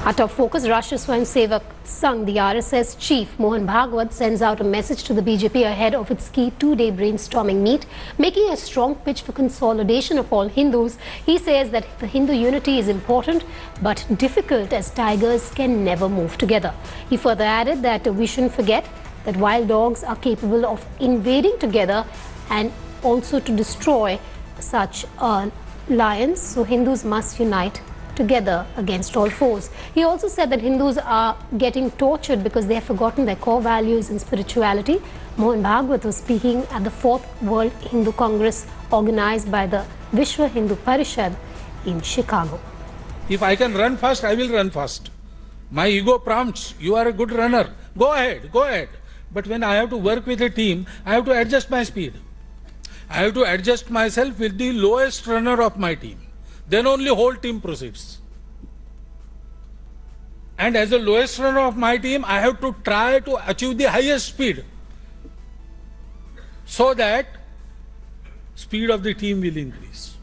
Our top focus, Rashtriya Swayamsevak Sangh, the RSS Chief Mohan Bhagwat sends out a message to the BJP ahead of its key two-day brainstorming meet, making a strong pitch for consolidation of all Hindus. He says that the Hindu unity is important but difficult as tigers can never move together. He further added that we shouldn't forget that wild dogs are capable of invading together and also to destroy such lions, so Hindus must unite together against all foes. He also said that Hindus are getting tortured because they have forgotten their core values and spirituality. Mohan Bhagwat was speaking at the 4th World Hindu Congress organized by the Vishwa Hindu Parishad in Chicago. If I can run fast, I will run fast. My ego prompts, you are a good runner, go ahead, go ahead. But when I have to work with a team, I have to adjust my speed. I have to adjust myself with the lowest runner of my team. Then only whole team proceeds. And as the lowest runner of my team, I have to try to achieve the highest speed so that speed of the team will increase.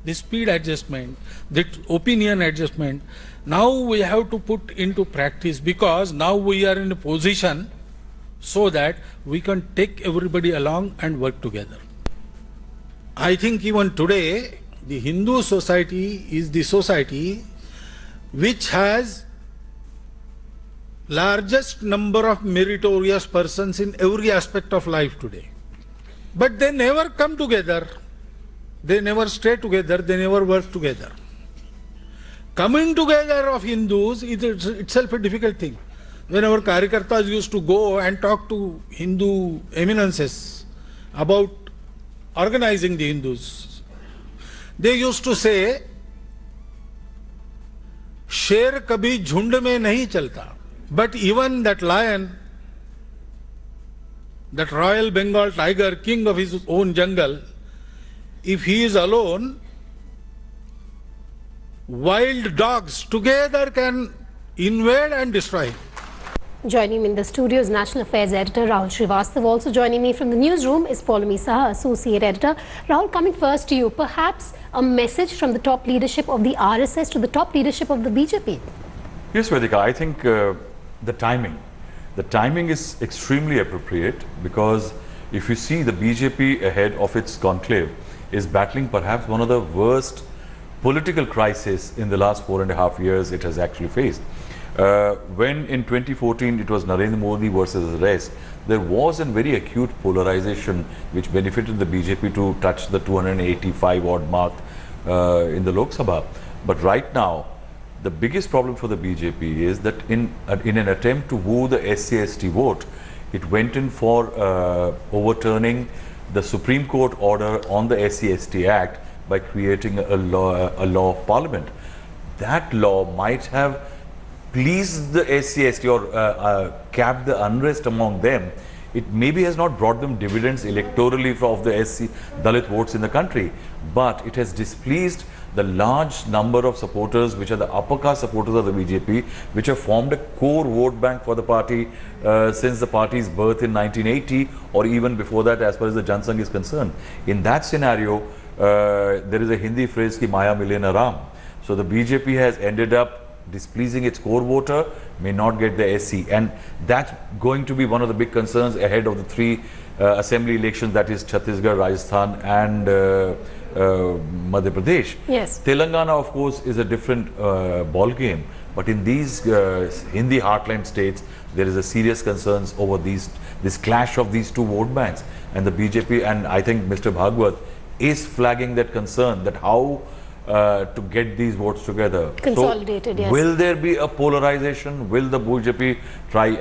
The speed adjustment, the opinion adjustment, now we have to put into practice because now we are in a position so that we can take everybody along and work together. I think even today, the Hindu society is the society which has largest number of meritorious persons in every aspect of life today. But they never come together, they never stay together, they never work together. Coming together of Hindus is itself a difficult thing. When our Karyakartas used to go and talk to Hindu eminences about organizing the Hindus, they used to say, शेर कभी झुंड में नहीं चलता. But even that lion, that Royal Bengal tiger, king of his own jungle, if he is alone, wild dogs together can invade and destroy him. Joining me in the studio is National Affairs Editor Rahul Srivastava. Also joining me from the newsroom is Poulomi Saha, Associate Editor. Rahul, coming first to you, perhaps a message from the top leadership of the RSS to the top leadership of the BJP. Yes, Vedika, I think the timing is extremely appropriate because if you see the BJP ahead of its conclave is battling perhaps one of the worst political crises in the last 4.5 years it has actually faced. When in 2014 it was Narendra Modi versus the rest, there was a very acute polarization which benefited the BJP to touch the 285 odd mark in the Lok Sabha. But right now, the biggest problem for the BJP is that in an attempt to woo the SC/ST vote, it went in for overturning the Supreme Court order on the SC/ST Act by creating a law of parliament. That law might have pleased the SC/ST or capped the unrest among them. It maybe has not brought them dividends electorally of the SC Dalit votes in the country, but it has displeased the large number of supporters which are the upper caste supporters of the BJP, which have formed a core vote bank for the party since the party's birth in 1980 or even before that as far as the Jansangh is concerned. In that scenario, there is a Hindi phrase ki Maya mile na Ram. So the BJP has ended up displeasing its core voter, may not get the SC, and that's going to be one of the big concerns ahead of the three assembly elections, that is Chhattisgarh, Rajasthan and Madhya Pradesh. Yes. Telangana of course is a different ball game, but in these Hindi heartland states there is a serious concerns over this clash of these two vote banks, and the BJP, and I think Mr. Bhagwat is flagging that concern that how to get these votes together. Consolidated, so, yes. Will there be a polarization? Will the BJP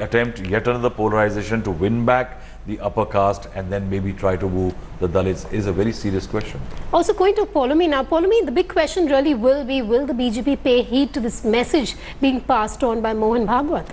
attempt yet another polarization to win back the upper caste and then maybe try to woo the Dalits is a very serious question. Also going to Poulomi now. Poulomi, the big question really will be, will the BJP pay heed to this message being passed on by Mohan Bhagwat?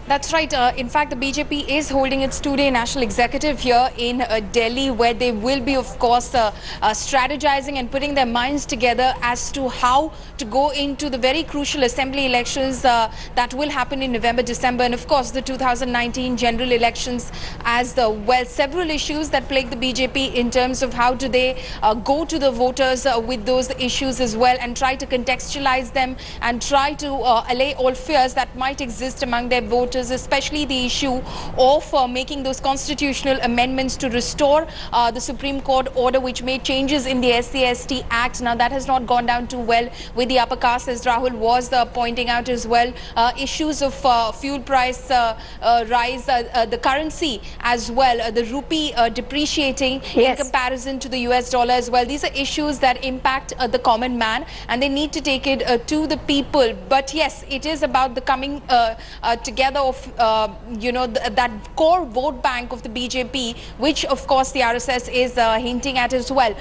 That's right. In fact, the BJP is holding its two-day national executive here in Delhi, where they will be, of course, strategizing and putting their minds together as to how to go into the very crucial assembly elections that will happen in November, December, and of course the 2019 general elections as well. Several issues that plague the BJP in terms of how do they go to the voters with those issues as well, and try to contextualize them and try to allay all fears that might exist among their voters, especially the issue of making those constitutional amendments to restore the Supreme Court order which made changes in the SC/ST Act. Now that has not gone down too well with the upper caste, as Rahul was pointing out as well. Issues of fuel price rise, the currency as well, the rupee depreciating in comparison to the US dollar as well. These are issues that impact the common man, and they need to take it to the people. But yes, it is about the coming together of that core vote bank of the BJP, which of course the RSS is hinting at as well.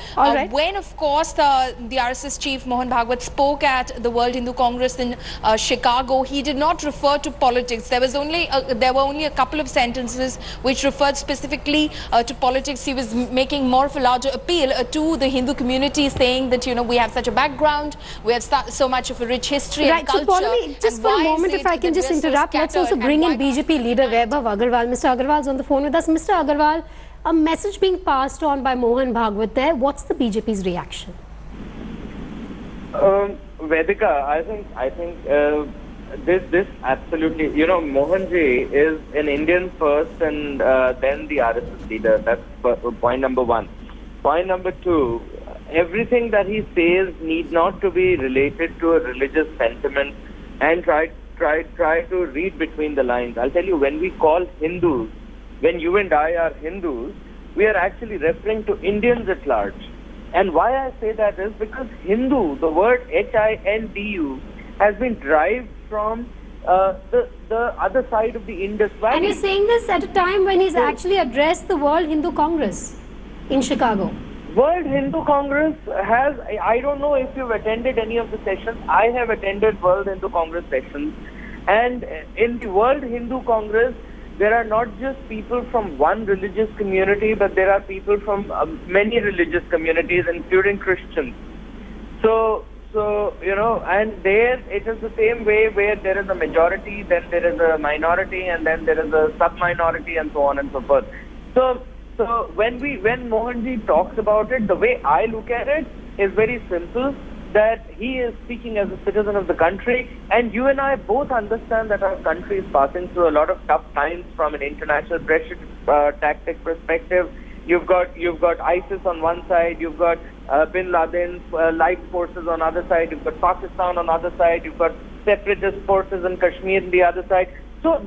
When of course the RSS chief Mohan Bhagwat spoke at the World Hindu Congress in Chicago, he did not refer to politics. There were only a couple of sentences which referred specifically to politics. He was making more of a larger appeal to the Hindu community, saying that we have such a background, we have so much of a rich history and culture. Paulavi, just for a moment, if I can just interrupt, let's also bring in BJP leader Vaibhav Agarwal. Mr. Agarwal is on the phone with us. Mr. Agarwal, a message being passed on by Mohan Bhagwat there. What's the BJP's reaction? Vedika, I think this absolutely, Mohanji is an Indian first and then the RSS leader. That's point number one. Point number two, everything that he says need not to be related to a religious sentiment, and try to read between the lines. I'll tell you, when we call Hindus, when you and I are Hindus, we are actually referring to Indians at large. And why I say that is because Hindu, the word Hindu, has been derived from the other side of the Indus Valley. And he's saying this at a time when he's actually addressed the World Hindu Congress in Chicago. World Hindu Congress has, I don't know if you've attended any of the sessions. I have attended World Hindu Congress sessions. And in the World Hindu Congress, there are not just people from one religious community, but there are people from many religious communities, including Christians. So, and there it is the same way, where there is a majority, then there is a minority, and then there is a sub-minority, and so on and so forth. So when Mohanji talks about it, the way I look at it is very simple, that he is speaking as a citizen of the country, and you and I both understand that our country is passing through a lot of tough times from an international pressure tactic perspective. You've got ISIS on one side, you've got Bin Laden's light forces on the other side, you've got Pakistan on the other side, you've got separatist forces in Kashmir on the other side. So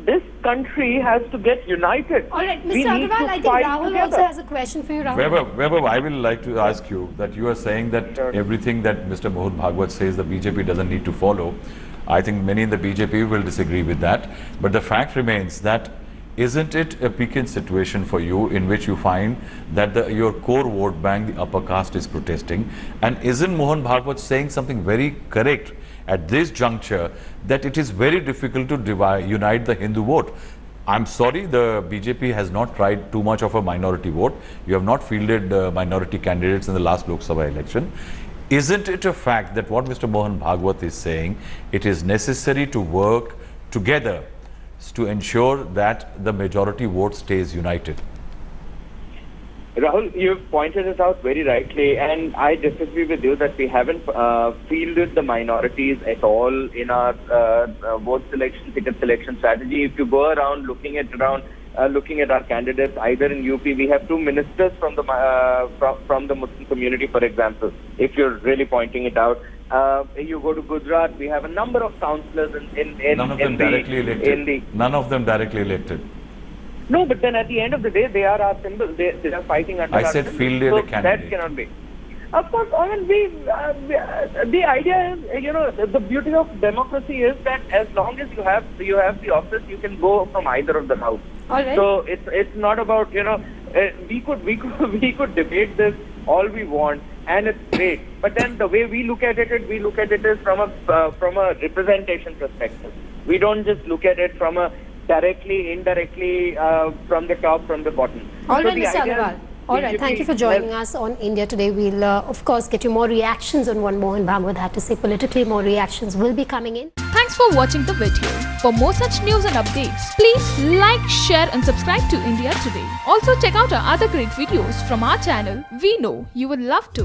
this country has to get united. All right, Mr. Agarwal, I think Rahul also has a question for you. Rahul. Vaibhav, I will like to ask you that you are saying that everything that Mr. Mohan Bhagwat says the BJP doesn't need to follow. I think many in the BJP will disagree with that. But the fact remains that isn't it a piquant situation for you in which you find that your core vote bank, the upper caste, is protesting? And isn't Mohan Bhagwat saying something very correct at this juncture, that it is very difficult to unite the Hindu vote? I'm sorry, the BJP has not tried too much of a minority vote. You have not fielded minority candidates in the last Lok Sabha election. Isn't it a fact that what Mr. Mohan Bhagwat is saying, it is necessary to work together to ensure that the majority vote stays united? Rahul, you've pointed it out very rightly, and I disagree with you that we haven't fielded the minorities at all in our vote selection, ticket selection strategy. If you go around looking at our candidates, either in UP, we have two ministers from the Muslim community, for example. If you're really pointing it out, you go to Gujarat, we have a number of councillors in None of them directly elected. None of them directly elected. No, but then at the end of the day, they are our symbol. They are fighting under I our said symbol. fielded So a candidate. that cannot be. Of course, I mean, the idea is, the beauty of democracy is that as long as you have the office, you can go from either of the routes. All right. So it's not about, we could debate this all we want, and it's great. But then the way we look at it is from a representation perspective. We don't just look at it from a directly, indirectly, from the top, from the bottom. All So right, the Mr. idea Agarwal. is All right, thank you for joining us on India Today. We'll, of course, get you more reactions on what Mohan Bhagwat had to say politically. More reactions will be coming in. Thanks for watching the video. For more such news and updates, please like, share and subscribe to India Today. Also check out our other great videos from our channel. We know you would love to.